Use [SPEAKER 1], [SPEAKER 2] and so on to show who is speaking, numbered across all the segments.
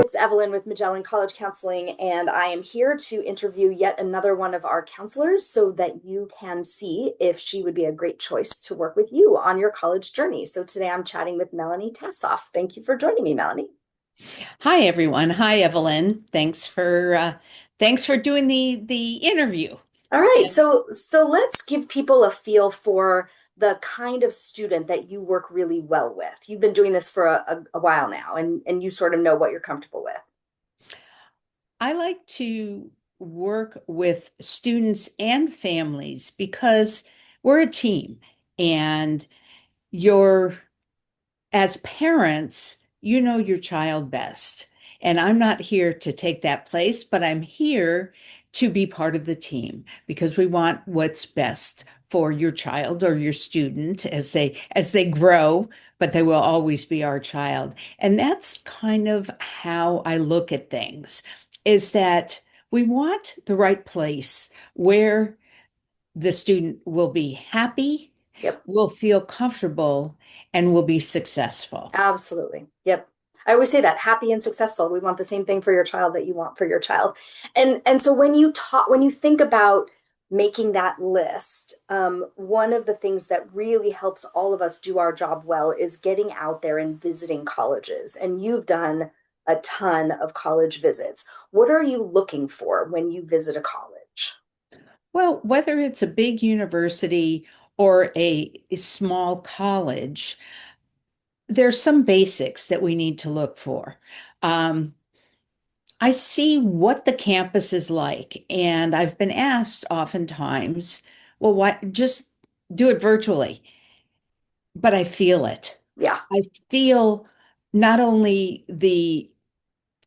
[SPEAKER 1] it's Evelyn with Magellan College Counseling, and I am here to interview yet another one of our counselors so that you can see if she would be a great choice to work with you on your college journey. So today I'm chatting with Melanie Tasoff. Thank you for joining me, Melanie.
[SPEAKER 2] Hi everyone. Hi Evelyn. Thanks for doing the interview.
[SPEAKER 1] All right,
[SPEAKER 2] And
[SPEAKER 1] so let's give people a feel for the kind of student that you work really well with. You've been doing this for a while now, and you sort of know what you're comfortable with.
[SPEAKER 2] I like to work with students and families because we're a team and you're as parents, you know your child best. And I'm not here to take that place, but I'm here to be part of the team because we want what's best for your child or your student as they grow, but they will always be our child. And that's kind of how I look at things, is that we want the right place where the student will be happy,
[SPEAKER 1] Yep.
[SPEAKER 2] will feel comfortable, and will be successful.
[SPEAKER 1] Absolutely. Yep. I always say that happy and successful. We want the same thing for your child that you want for your child. And so when you think about making that list, one of the things that really helps all of us do our job well is getting out there and visiting colleges. And you've done a ton of college visits. What are you looking for when you visit a college?
[SPEAKER 2] Well, whether it's a big university or a small college, there's some basics that we need to look for. Um, I see what the campus is like, and I've been asked oftentimes, well, what, just do it virtually, but I feel it.
[SPEAKER 1] Yeah.
[SPEAKER 2] I feel not only the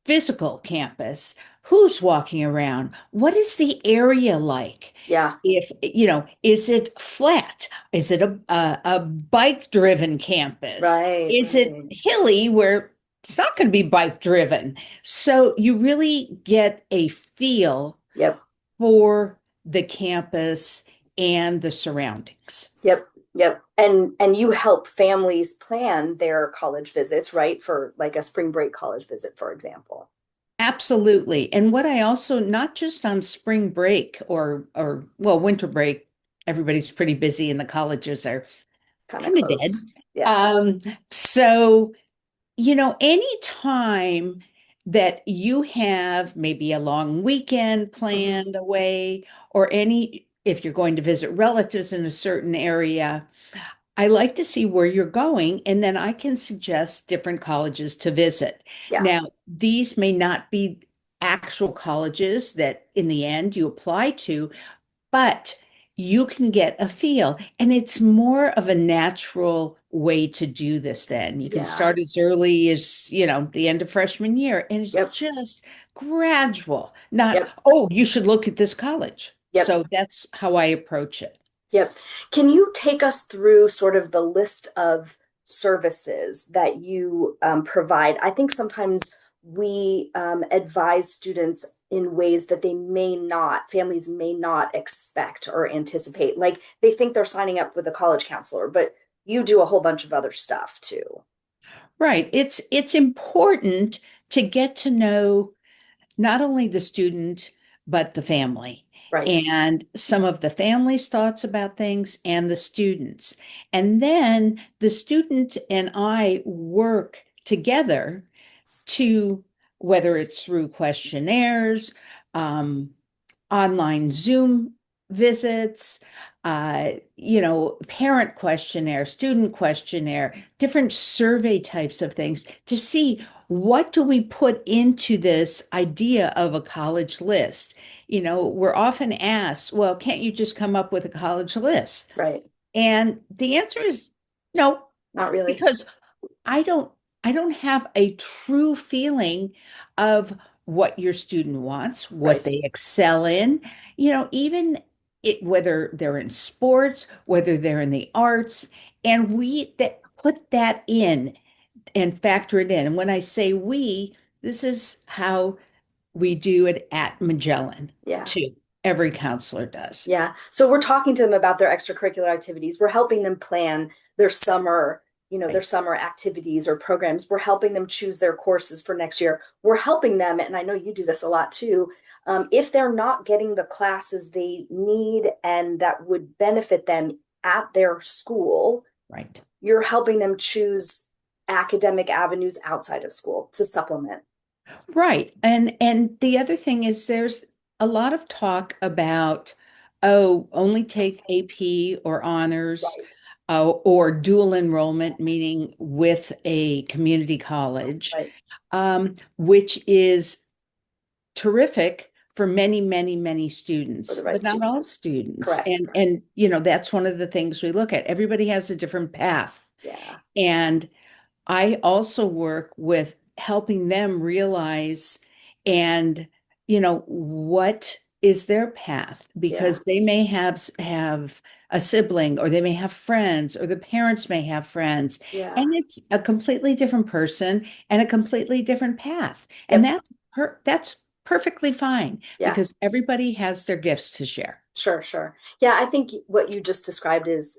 [SPEAKER 2] physical campus, who's walking around, what is the area like?
[SPEAKER 1] Yeah.
[SPEAKER 2] Is it flat? Is it a bike driven campus?
[SPEAKER 1] Right.
[SPEAKER 2] Is it
[SPEAKER 1] Right.
[SPEAKER 2] hilly where it's not going to be bike driven? So you really get a feel
[SPEAKER 1] Yep.
[SPEAKER 2] for the campus and the surroundings.
[SPEAKER 1] Yep, yep. And you help families plan their college visits, right? For like a spring break college visit, for example.
[SPEAKER 2] Absolutely. And what I also, not just on spring break or well, winter break, everybody's pretty busy and the colleges are
[SPEAKER 1] Kind of
[SPEAKER 2] kind of
[SPEAKER 1] closed.
[SPEAKER 2] dead.
[SPEAKER 1] Yeah.
[SPEAKER 2] Um, so, any time that you have maybe a long weekend
[SPEAKER 1] Mhm.
[SPEAKER 2] planned away, or if you're going to visit relatives in a certain area, I like to see where you're going, and then I can suggest different colleges to visit.
[SPEAKER 1] Yeah.
[SPEAKER 2] Now, these may not be actual colleges that in the end you apply to, but you can get a feel, and it's more of a natural way to do this then. You can
[SPEAKER 1] Yeah.
[SPEAKER 2] start as early as, the end of freshman year, and it's
[SPEAKER 1] Yep.
[SPEAKER 2] just gradual, not,
[SPEAKER 1] Yep.
[SPEAKER 2] oh, you should look at this college.
[SPEAKER 1] Yep.
[SPEAKER 2] So that's how I approach it.
[SPEAKER 1] Yep. Can you take us through sort of the list of services that you provide? I think sometimes we advise students in ways that families may not expect or anticipate. Like they think they're signing up with a college counselor, but you do a whole bunch of other stuff too.
[SPEAKER 2] Right. It's important to get to know not only the student, but the family
[SPEAKER 1] Right.
[SPEAKER 2] and some of the family's thoughts about things and the students. And then the student and I work together to, whether it's through questionnaires, um, online Zoom visits, parent questionnaire, student questionnaire, different survey types of things to see what do we put into this idea of a college list. We're often asked, well, can't you just come up with a college list?
[SPEAKER 1] Right.
[SPEAKER 2] And the answer is no,
[SPEAKER 1] Not really.
[SPEAKER 2] because I don't I don't have a true feeling of what your student wants, what
[SPEAKER 1] Right.
[SPEAKER 2] they excel in, even whether they're in sports, whether they're in the arts, and we that put that in and factor it in. And when I say we, this is how we do it at Magellan
[SPEAKER 1] Yeah.
[SPEAKER 2] too. Every counselor does.
[SPEAKER 1] Yeah. So we're talking to them about their extracurricular activities. We're helping them plan their summer, their
[SPEAKER 2] Right.
[SPEAKER 1] summer activities or programs. We're helping them choose their courses for next year. We're helping them, and I know you do this a lot too. If they're not getting the classes they need and that would benefit them at their school,
[SPEAKER 2] Right.
[SPEAKER 1] you're helping them choose academic avenues outside of school to supplement.
[SPEAKER 2] Right. And the other thing is there's a lot of talk about, oh, only take AP or honors,
[SPEAKER 1] Right,
[SPEAKER 2] or dual enrollment, meaning with a community college,
[SPEAKER 1] right.
[SPEAKER 2] which is terrific for many, many, many
[SPEAKER 1] For
[SPEAKER 2] students,
[SPEAKER 1] the
[SPEAKER 2] but
[SPEAKER 1] right
[SPEAKER 2] not all
[SPEAKER 1] student.
[SPEAKER 2] students.
[SPEAKER 1] Correct.
[SPEAKER 2] And that's one of the things we look at. Everybody has a different path.
[SPEAKER 1] Yeah.
[SPEAKER 2] And I also work with helping them realize and what is their path,
[SPEAKER 1] Yeah.
[SPEAKER 2] because they may have a sibling, or they may have friends, or the parents may have friends,
[SPEAKER 1] Yeah.
[SPEAKER 2] and it's a completely different person and a completely different path. And
[SPEAKER 1] Yep.
[SPEAKER 2] that's perfectly fine,
[SPEAKER 1] Yeah.
[SPEAKER 2] because everybody has their gifts to share.
[SPEAKER 1] Sure, sure. Yeah, I think what you just described is,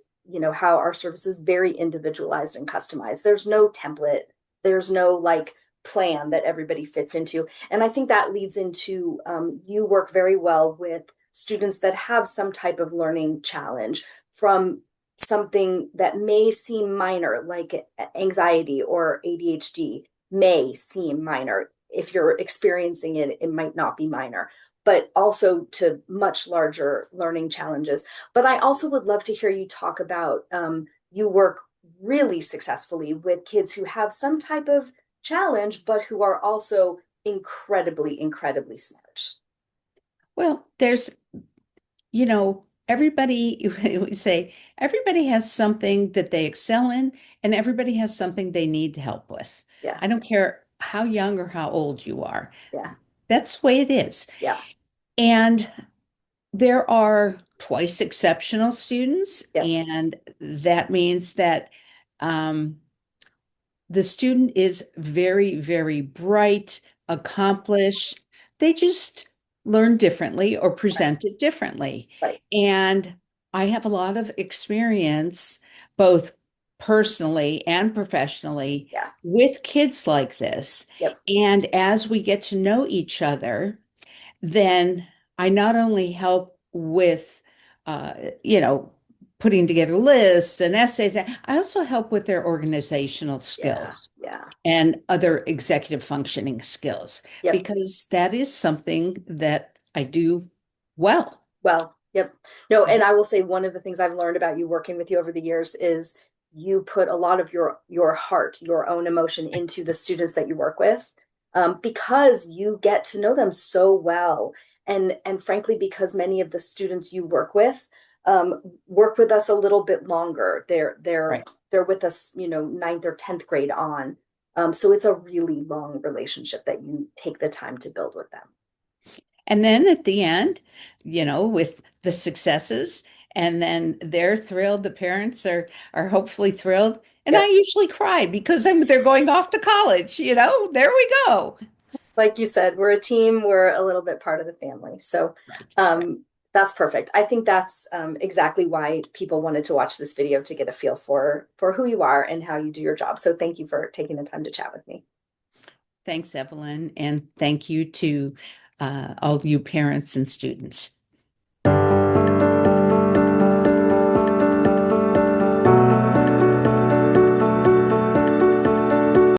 [SPEAKER 1] how our service is very individualized and customized. There's no template, there's no like plan that everybody fits into. And I think that leads into you work very well with students that have some type of learning challenge, from something that may seem minor, like anxiety or ADHD, may seem minor. If you're experiencing it, it might not be minor, but also to much larger learning challenges. But I also would love to hear you talk about you work really successfully with kids who have some type of challenge, but who are also incredibly, incredibly smart.
[SPEAKER 2] Well, everybody, we say everybody has something that they excel in, and everybody has something they need help with.
[SPEAKER 1] Yeah,
[SPEAKER 2] I don't care how young or how old you are.
[SPEAKER 1] yeah,
[SPEAKER 2] That's the way it is.
[SPEAKER 1] yeah,
[SPEAKER 2] And there are twice exceptional students,
[SPEAKER 1] yep,
[SPEAKER 2] and that means that um, the student is very, very bright, accomplished. They just learn differently or
[SPEAKER 1] right,
[SPEAKER 2] present it differently.
[SPEAKER 1] right,
[SPEAKER 2] And I have a lot of experience, both personally and professionally,
[SPEAKER 1] yeah,
[SPEAKER 2] with kids like this.
[SPEAKER 1] yep,
[SPEAKER 2] And as we get to know each other, then I not only help with, uh, you know, putting together lists and essays, I also help with their organizational
[SPEAKER 1] yeah,
[SPEAKER 2] skills
[SPEAKER 1] yeah,
[SPEAKER 2] and other executive functioning skills,
[SPEAKER 1] yep.
[SPEAKER 2] because that is something that I do well.
[SPEAKER 1] Well, yep. No, and I will say one of the things I've learned about you working with you over the years is you put a lot of your heart, your own emotion into the students that you work with, because you get to know them so well, and frankly, because many of the students you work with us a little bit longer.
[SPEAKER 2] Right.
[SPEAKER 1] They're with us, ninth or 10th grade on. So it's a really long relationship that you take the time to build with them.
[SPEAKER 2] And then at the end, with the successes, and then they're thrilled, the parents are hopefully thrilled. And I
[SPEAKER 1] Yep.
[SPEAKER 2] usually cry because they're going off to college, there we go.
[SPEAKER 1] Like you said, we're a team, we're a little bit part of the family. So
[SPEAKER 2] Right. Right.
[SPEAKER 1] that's perfect. I think that's exactly why people wanted to watch this video, to get a feel for who you are and how you do your job. So thank you for taking the time to chat with me.
[SPEAKER 2] Thanks, Evelyn, and thank you to all you parents and students.